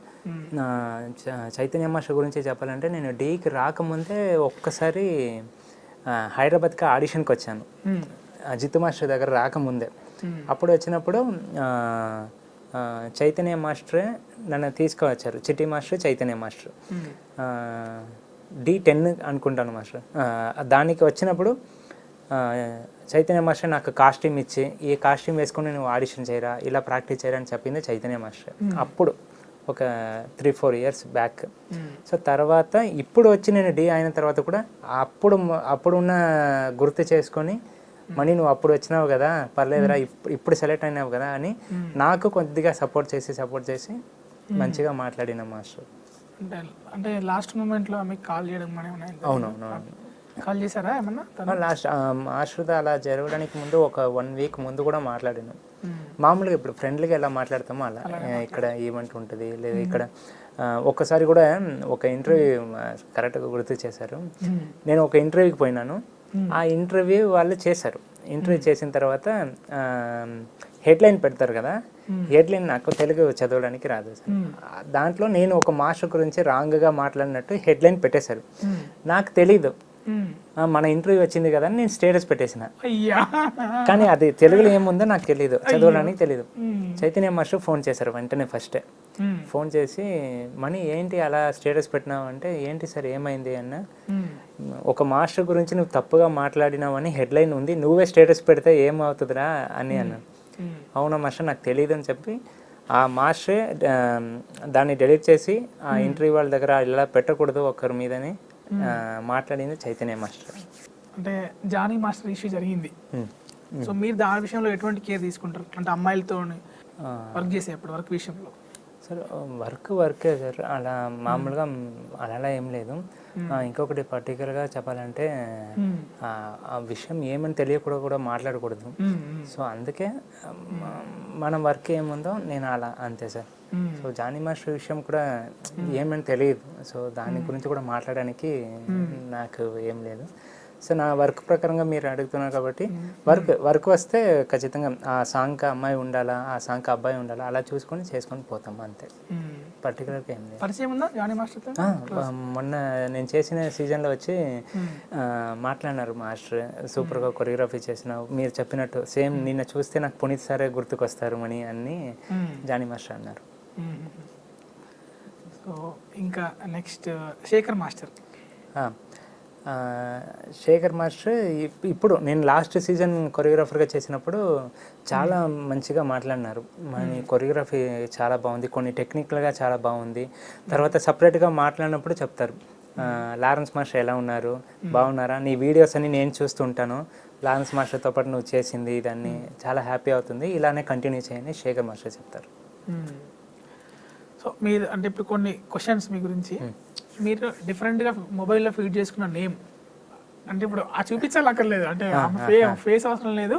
చైతన్య మాస్టర్ గురించి చెప్పాలంటే నేను డీకి రాకముందే ఒక్కసారి హైదరాబాద్కి ఆడిషన్కి వచ్చాను, జితు మాస్టర్ దగ్గర రాకముందే. అప్పుడు వచ్చినప్పుడు చైతన్య మాస్టరే నన్ను తీసుకువచ్చారు, చిట్టి మాస్టర్, చైతన్య మాస్టర్. D10 అనుకుంటాను మాస్టర్. దానికి వచ్చినప్పుడు చైతన్య మాస్టర్ నాకు కాస్ట్యూమ్ ఇచ్చి, ఈ కాస్ట్యూమ్ వేసుకొని నువ్వు ఆడిషన్ చేయరా, ఇలా ప్రాక్టీస్ చేయరా అని చెప్పింది చైతన్య మాస్టర్. అప్పుడు ఒక 3-4 ఇయర్స్ బ్యాక్. సో తర్వాత ఇప్పుడు వచ్చి నేను D అయిన తర్వాత కూడా అప్పుడున్న గుర్తు చేసుకొని, మనీ నువ్వు అప్పుడు వచ్చినావు కదా, పర్లేదురా, ఇప్పుడు సెలెక్ట్ అయినావు కదా అని నాకు కొద్దిగా సపోర్ట్ చేసి మంచిగా మాట్లాడిన మాస్టర్. అంటే లాస్ట్ మూమెంట్లో మీకు కాల్ చేయడం? అవునవును, కాల్ చేశారా ఏమన్నా? లాస్ట్ మాస్టర్తో అలా జరగడానికి ముందు ఒక 1 వీక్ ముందు కూడా మాట్లాడాను. మామూలుగా ఇప్పుడు ఫ్రెండ్లీగా ఎలా మాట్లాడతామో అలా, ఇక్కడ ఈవెంట్ ఉంటుంది లేదా ఇక్కడ. ఒక్కసారి కూడా ఒక ఇంటర్వ్యూ కరెక్ట్గా గుర్తు చేశారు. నేను ఒక ఇంటర్వ్యూకి పోయినాను, ఆ ఇంటర్వ్యూ వాళ్ళు చేశారు. ఇంటర్వ్యూ చేసిన తర్వాత హెడ్లైన్ పెడతారు కదా, హెడ్లైన్ నాకు తెలుగు చదవడానికి రాదు సార్. దాంట్లో నేను ఒక మాస్టర్ గురించి రాంగ్గా మాట్లాడినట్టు హెడ్లైన్ పెట్టేశారు. నాకు తెలీదు, మన ఇంటర్వ్యూ వచ్చింది కదా అని నేను స్టేటస్ పెట్టేసిన. కానీ అది తెలుగులో ఏముందో నాకు తెలియదు, చదవడానికి తెలియదు. చైతన్య మాస్టర్ ఫోన్ చేశారు వెంటనే, ఫస్టే ఫోన్ చేసి, మనీ ఏంటి అలా స్టేటస్ పెట్టినావు అంటే, ఏంటి సార్ ఏమైంది అన్న, ఒక మాస్టర్ గురించి నువ్వు తప్పుగా మాట్లాడినావని హెడ్లైన్ ఉంది, నువ్వే స్టేటస్ పెడితే ఏమవుతుందిరా అని అన్నాను. అవునా మాస్టర్, నాకు తెలియదు అని చెప్పి ఆ మాస్టరే దాన్ని డెలీట్ చేసి, ఆ ఇంటర్వ్యూ వాళ్ళ దగ్గర ఇలా పెట్టకూడదు ఒకరి మీదని మాట్లాడింది చైతన్య మాస్టర్. అంటే జానీ మాస్టర్ ఇష్యూ జరిగింది, సో మీరు దాని విషయంలో ఎటువంటి కేర్ తీసుకుంటారు? అంటే అమ్మాయిలతో వర్క్ చేసేప్పుడు వర్క్ విషయంలో. సార్ వర్కే సార్, అలా మామూలుగా అలా ఏం లేదు. ఇంకొకటి పర్టికులర్గా చెప్పాలంటే ఆ విషయం ఏమని తెలియకూడదు, కూడా మాట్లాడకూడదు. సో అందుకే మన వర్క్ ఏముందో నేను అలా అంతే సార్. సో జానీ మాస్టర్ విషయం కూడా ఏమని తెలియదు, సో దాని గురించి కూడా మాట్లాడడానికి నాకు ఏం లేదు. సో నా వర్క్ ప్రకారంగా మీరు అడుగుతున్నారు కాబట్టి వర్క్ వస్తే ఖచ్చితంగా ఆ సాంగ్కి అమ్మాయి ఉండాలా, ఆ సాంగ్కి అబ్బాయి ఉండాలా, అలా చేసుకొని పోతాం అంతే. పర్టికులర్గా ఏం లేదు. పరిచయం ఉందా జానీ మాస్టర్తో? మొన్న నేను చేసిన సీజన్లో వచ్చి మాట్లాడినారు మాస్టర్, సూపర్గా కొరియోగ్రఫీ చేసినావు, మీరు చెప్పినట్టు సేమ్ నిన్న చూస్తే నాకు పునీత్ సారే గుర్తుకొస్తారు మని అని జానీ మాస్టర్ అన్నారు. సో ఇంకా next Shekhar master. Shekhar master ఇప్పుడు నేను లాస్ట్ సీజన్ కొరియోగ్రాఫర్గా చేసినప్పుడు చాలా మంచిగా మాట్లాడినారు. మన కొరియోగ్రఫీ చాలా బాగుంది, కొన్ని టెక్నికల్గా చాలా బాగుంది. తర్వాత సపరేట్గా మాట్లాడినప్పుడు చెప్తారు, లారెన్స్ మాస్టర్ ఎలా ఉన్నారు, బాగున్నారా, నీ వీడియోస్ అన్ని నేను చూస్తుంటాను, లారెన్స్ మాస్టర్తో పాటు నువ్వు చేసింది దాన్ని చాలా హ్యాపీ అవుతుంది, ఇలానే కంటిన్యూ చేయని శేఖర్ మాస్టర్ చెప్తారు. సో మీరు అంటే ఇప్పుడు కొన్ని క్వశ్చన్స్ మీ గురించి, మీరు డిఫరెంట్గా మొబైల్లో ఫీడ్ చేసుకున్న నేమ్ అంటే ఇప్పుడు ఆ చూపించాలి అక్కర్లేదు, అంటే ఫేస్ అవసరం లేదు,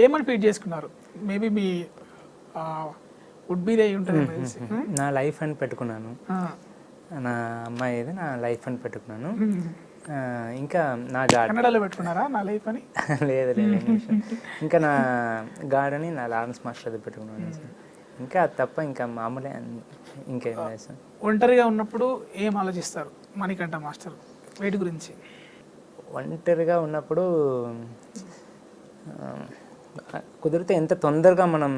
ఏమని ఫీడ్ చేసుకున్నారు? మేబీ మీ వుడ్ బి అయి ఉంటుంది తెలిసి. నా లైఫ్ అని పెట్టుకున్నాను, నా అమ్మాయి ఇది నా లైఫ్ అని పెట్టుకున్నాను. ఇంకా నా గాడ్ కన్నడలో పెట్టుకున్నారా నా లైఫ్ అని? లేదు లేదు, ఇంకా నా గాడ్ అని నా లారెన్స్ మాస్టర్ అది పెట్టుకున్నాను. ఇంకా అది తప్ప ఇంకా మామూలే, ఇంకేం లేదు సార్. ఒంటరిగా ఉన్నప్పుడు ఏం ఆలోచిస్తారు మణికంఠ మాస్టర్ వేటి గురించి? ఒంటరిగా ఉన్నప్పుడు కుదిరితే ఎంత తొందరగా మనం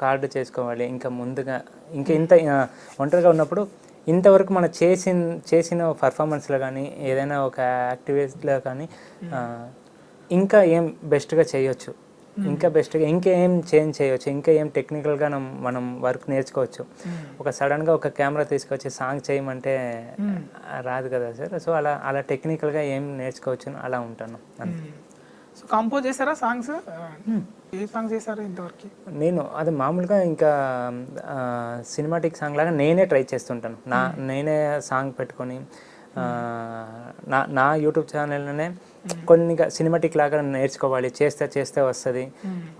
కార్డు చేసుకోవాలి, ఇంకా ముందుగా ఇంత ఒంటరిగా ఉన్నప్పుడు ఇంతవరకు మనం చేసిన పర్ఫార్మెన్స్లో కానీ ఏదైనా ఒక యాక్టివిటీలో కానీ ఇంకా ఏం బెస్ట్గా చేయొచ్చు, ఇంకా బెస్ట్గా ఇంకేం చేంజ్ చేయవచ్చు, ఇంకా ఏం టెక్నికల్గా మనం వర్క్ నేర్చుకోవచ్చు. ఒక సడన్గా ఒక కెమెరా తీసుకొచ్చి సాంగ్ చేయమంటే రాదు కదా సార్. సో అలా టెక్నికల్గా ఏం నేర్చుకోవచ్చు అలా ఉంటాను. సో కంపోజ్ చేశారా సాంగ్స్? ఏ సాంగ్స్ చేశారు ఇంతవరకు? నేను అది మామూలుగా ఇంకా సినిమాటిక్ సాంగ్ లాగా నేనే ట్రై చేస్తుంటాను. నేనే సాంగ్ పెట్టుకొని నా యూట్యూబ్ ఛానల్లోనే కొన్ని సినిమాటిక్ లాగా నేర్చుకోవాలి, చేస్తే వస్తుంది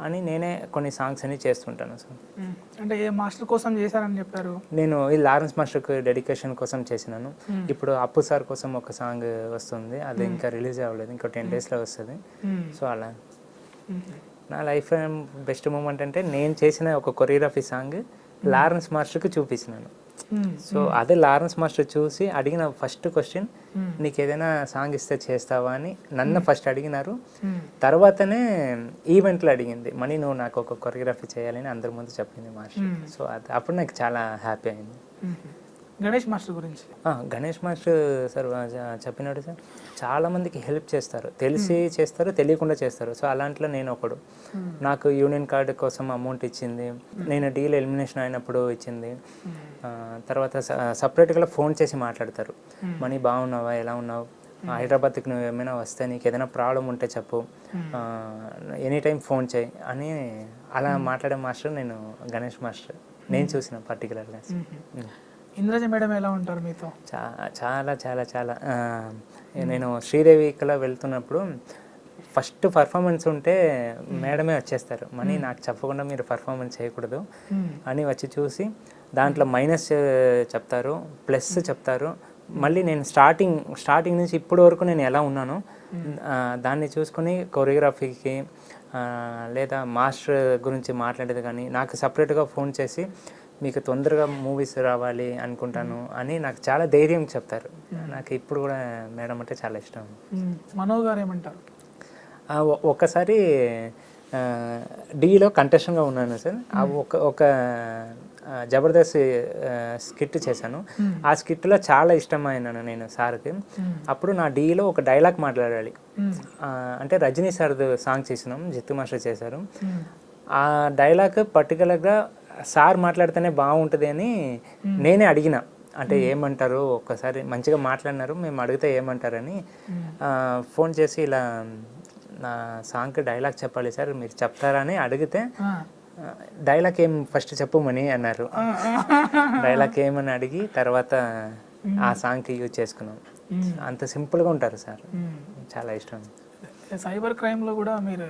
అని నేనే కొన్ని సాంగ్స్ అని చేస్తుంటాను సార్. అంటే ఏ మాస్టర్ కోసం చేశారని చెప్పారు? నేను ఈ లారెన్స్ మాస్టర్కి డెడికేషన్ కోసం చేసినాను. ఇప్పుడు అప్పు సార్ కోసం ఒక సాంగ్ వస్తుంది, అది ఇంకా రిలీజ్ అవ్వలేదు, ఇంకో 10 daysలో వస్తుంది. సో అలా నా లైఫ్ బెస్ట్ మూమెంట్ అంటే నేను చేసిన ఒక కొరియోగ్రఫీ సాంగ్ లారెన్స్ మాస్టర్కి చూపించినాను. సో అదే లారెన్స్ మాస్టర్ చూసి అడిగిన ఫస్ట్ క్వశ్చన్, నీకు ఏదైనా సాంగ్ ఇస్తే చేస్తావా అని నన్ను ఫస్ట్ అడిగినారు. తర్వాతనే ఈవెంట్లో అడిగింది, మనీ నువ్వు నాకు ఒక కొరియోగ్రఫీ చేయాలని అందరి ముందు చెప్పింది మాస్టర్. సో అప్పుడు నాకు చాలా హ్యాపీ అయింది. గణేష్ మాస్టర్ గురించి? గణేష్ మాస్టర్ సార్ చెప్పినట్టు సార్ చాలామందికి హెల్ప్ చేస్తారు, తెలిసి చేస్తారు, తెలియకుండా చేస్తారు. సో అలాంటిలో నేను ఒకడు. నాకు యూనియన్ కార్డు కోసం అమౌంట్ ఇచ్చింది, నేను డీల్ ఎలిమినేషన్ అయినప్పుడు ఇచ్చింది. తర్వాత సపరేట్గా ఫోన్ చేసి మాట్లాడతారు, మనీ బాగున్నావా, ఎలా ఉన్నావు, హైదరాబాద్కి నువ్వు ఏమైనా వస్తే నీకు ఏదైనా ప్రాబ్లం ఉంటే చెప్పు, ఎనీ టైం ఫోన్ చేయి అని అలా మాట్లాడే మాస్టర్ నేను గణేష్ మాస్టర్ నేను చూసిన పర్టికులర్గా. ఇంద్రజ మేడం ఎలా ఉంటారు మీతో? చాలా చాలా చాలా నేను శ్రీదేవికలా వెళ్తున్నప్పుడు ఫస్ట్ పర్ఫార్మెన్స్ ఉంటే మేడమే వచ్చేస్తారు, మనీ నాకు చెప్పకుండా మీరు పర్ఫార్మెన్స్ చేయకూడదు అని వచ్చి చూసి దాంట్లో మైనస్ చెప్తారు, ప్లస్ చెప్తారు. మళ్ళీ నేను స్టార్టింగ్ నుంచి ఇప్పటి వరకు నేను ఎలా ఉన్నానో దాన్ని చూసుకొని కొరియోగ్రఫీకి లేదా మాస్టర్ గురించి మాట్లాడేది కానీ నాకు సపరేట్గా ఫోన్ చేసి మీకు తొందరగా మూవీస్ రావాలి అనుకుంటాను అని నాకు చాలా ధైర్యం చెప్తారు. నాకు ఇప్పుడు కూడా మేడం అంటే చాలా ఇష్టం. మనో గారు ఏమంటారు? ఒక్కసారి డీలో కంటెస్టెంట్గా ఉన్నాను సార్. ఒక జబర్దస్త్ స్కిట్ చేశాను. ఆ స్కిట్లో చాలా ఇష్టమైనాను నేను సార్కి. అప్పుడు నా డీలో ఒక డైలాగ్ మాట్లాడాలి. అంటే రజనీ సార్ది సాంగ్ చేసినాం, జిత్తు మాస్టర్ చేశారు. ఆ డైలాగ్ పర్టికులర్గా సార్ మాట్లాడితేనే బాగుంటుంది అని నేనే అడిగిన, అంటే ఏమంటారు ఒక్కసారి మంచిగా మాట్లాడినారు, మేము అడిగితే ఏమంటారని ఫోన్ చేసి ఇలా నా సాంగ్కి డైలాగ్ చెప్పాలి సార్ మీరు చెప్తారా అని అడిగితే డైలాగ్ ఏం ఫస్ట్ చెప్పమని అన్నారు. డైలాగ్ ఏమని అడిగి తర్వాత ఆ సాంగ్కి యూజ్ చేసుకున్నాం. అంత సింపుల్గా ఉంటారు సార్, చాలా ఇష్టం. సైబర్ క్రైమ్లో కూడా మీరు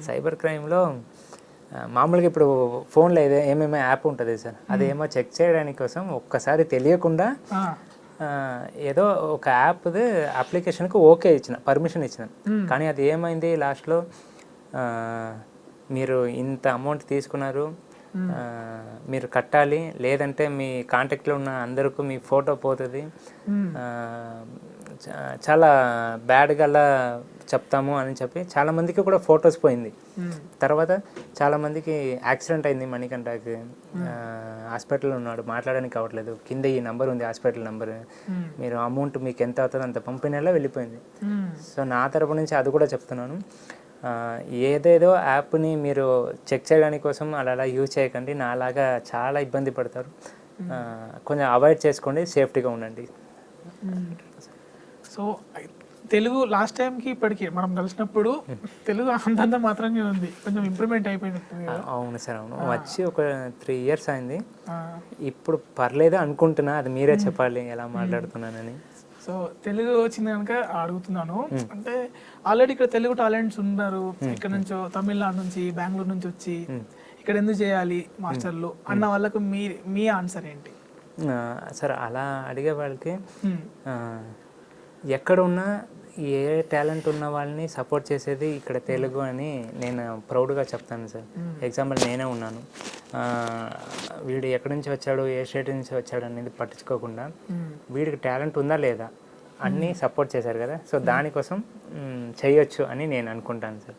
సైబర్ క్రైమ్లో మామూలుగా ఇప్పుడు ఫోన్లో ఏమేమో యాప్ ఉంటుంది సార్, అదేమో చెక్ చేయడానికి కోసం ఒక్కసారి తెలియకుండా ఏదో ఒక యాప్ది అప్లికేషన్కి ఓకే ఇచ్చిన, పర్మిషన్ ఇచ్చిన. కానీ అది ఏమైంది లాస్ట్లో, మీరు ఇంత అమౌంట్ తీసుకున్నారు, మీరు కట్టాలి, లేదంటే మీ కాంటాక్ట్లో ఉన్న అందరికీ మీ ఫోటో పోతుంది, చాలా బ్యాడ్గా అలా చెప్తాము అని చెప్పి చాలామందికి కూడా ఫొటోస్ పోయింది. తర్వాత చాలామందికి యాక్సిడెంట్ అయింది, మణికంఠకి హాస్పిటల్లో ఉన్నాడు, మాట్లాడడానికి అవ్వట్లేదు, కింద ఈ నెంబర్ ఉంది హాస్పిటల్ నెంబర్, మీరు అమౌంట్ మీకు ఎంత అవుతుందో అంత పంపిణీలా వెళ్ళిపోయింది. సో నా తరపు నుంచి అది కూడా చెప్తున్నాను, ఏదేదో యాప్ని మీరు చెక్ చేయడానికి కోసం అలా యూజ్ చేయకండి, నాలాగా చాలా ఇబ్బంది పడతారు, కొంచెం అవాయిడ్ చేసుకోండి, సేఫ్టీగా ఉండండి. సో తెలుగు లాస్ట్ టైంకి ఇప్పటికి మనం కలిసినప్పుడు తెలుగు అంతంత మాత్రమే ఉంది, కొంచెం ఇంప్రూవ్మెంట్ అయిపోయింది. అవును సార్, అవును, వచ్చి ఒక 3 years అయింది, ఇప్పుడు పర్లేదు అనుకుంటున్నా, అది మీరే చెప్పాలి ఎలా మాట్లాడుతున్నానని. సో తెలుగు వచ్చింది కనుక అడుగుతున్నాను, అంటే ఆల్రెడీ ఇక్కడ తెలుగు టాలెంట్స్ ఉన్నారు, ఇక్కడ నుంచో తమిళనాడు నుంచి బెంగళూరు నుంచి వచ్చి ఇక్కడ ఎందుకు చేయాలి మాస్టర్లు అన్న వాళ్ళకు మీ ఆన్సర్ ఏంటి? సార్ అలా అడిగే వాళ్ళకి ఎక్కడున్నా ఏ టాలెంట్ ఉన్న వాళ్ళని సపోర్ట్ చేసేది ఇక్కడ తెలుగు అని నేను ప్రౌడ్గా చెప్తాను సార్. ఎగ్జాంపుల్ నేనే ఉన్నాను, వీడు ఎక్కడి నుంచి వచ్చాడు, ఏ స్టేట్ నుంచి వచ్చాడు అనేది పట్టించుకోకుండా వీడికి టాలెంట్ ఉందా లేదా అన్నీ సపోర్ట్ చేశారు కదా, సో దానికోసం చేయొచ్చు అని నేను అనుకుంటాను సార్.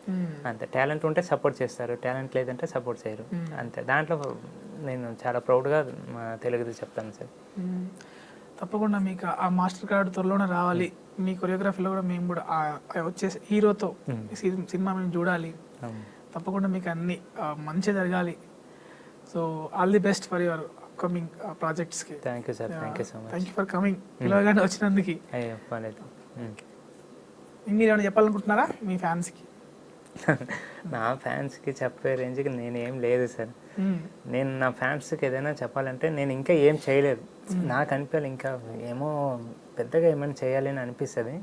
అంతే, టాలెంట్ ఉంటే సపోర్ట్ చేస్తారు, టాలెంట్ లేదంటే సపోర్ట్ చేయరు, అంతే. దాంట్లో నేను చాలా ప్రౌడ్గా తెలుగుది చెప్తాను సార్. తప్పకుండా మీకు ఆ మాస్టర్ కార్డు త్వరలోనే రావాలి, మీ కొరియోగ్రఫీలో కూడా మేము కూడా వచ్చే హీరోతో సినిమా మేము చూడాలి, తప్పకుండా మీకు అన్ని మంచి జరగాలి. So all the best for your upcoming ప్రాజెక్ట్స్కి. Thank you sir, thank you so much. Thank you for coming, పిలవగానే వచ్చినందుకు. మీరు ఏమైనా చెప్పాలనుకుంటున్నారా మీ ఫ్యాన్స్కి? నా ఫ్యాన్స్కి చెప్పే రేంజ్కి నేనేం లేదు సార్. నేను నా ఫ్యాన్స్కి ఏదైనా చెప్పాలంటే నేను ఇంకా ఏం చేయలేదు, నాకు అనిపించాలి ఇంకా ఏమో పెద్దగా ఏమైనా చేయాలి అని అనిపిస్తుంది.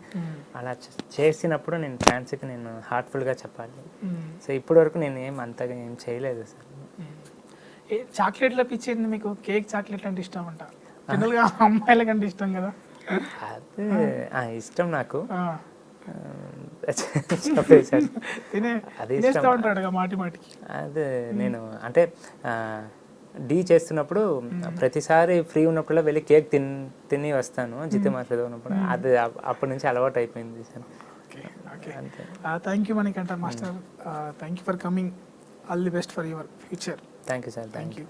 అలా చేసినప్పుడు నేను ఫ్యాన్స్కి నేను హార్ట్ఫుల్గా చెప్పాలి. సో ఇప్పటి వరకు నేను అంతగా ఏం చేయలేదు సార్. చాక్లెట్ల పిచ్చింది మీకు? కేక్ చాక్లెట్ అంటే ఇష్టం అంట, జనరల్గా అమ్మాయిల కంటే ఇష్టం కదా? అది ఇష్టం నాకు, అది అదే. నేను అంటే డీ చేస్తున్నప్పుడు ప్రతిసారి ఫ్రీ ఉన్నప్పుడు వెళ్ళి కేక్ తిని వస్తాను, జితే మాస్టర్ ఉన్నప్పుడు. అది అప్పటి నుంచి అలవాటు అయిపోయింది sir. Thank you Manikanta master, thank you for coming, all the best for your future. Thank you sir, thank you.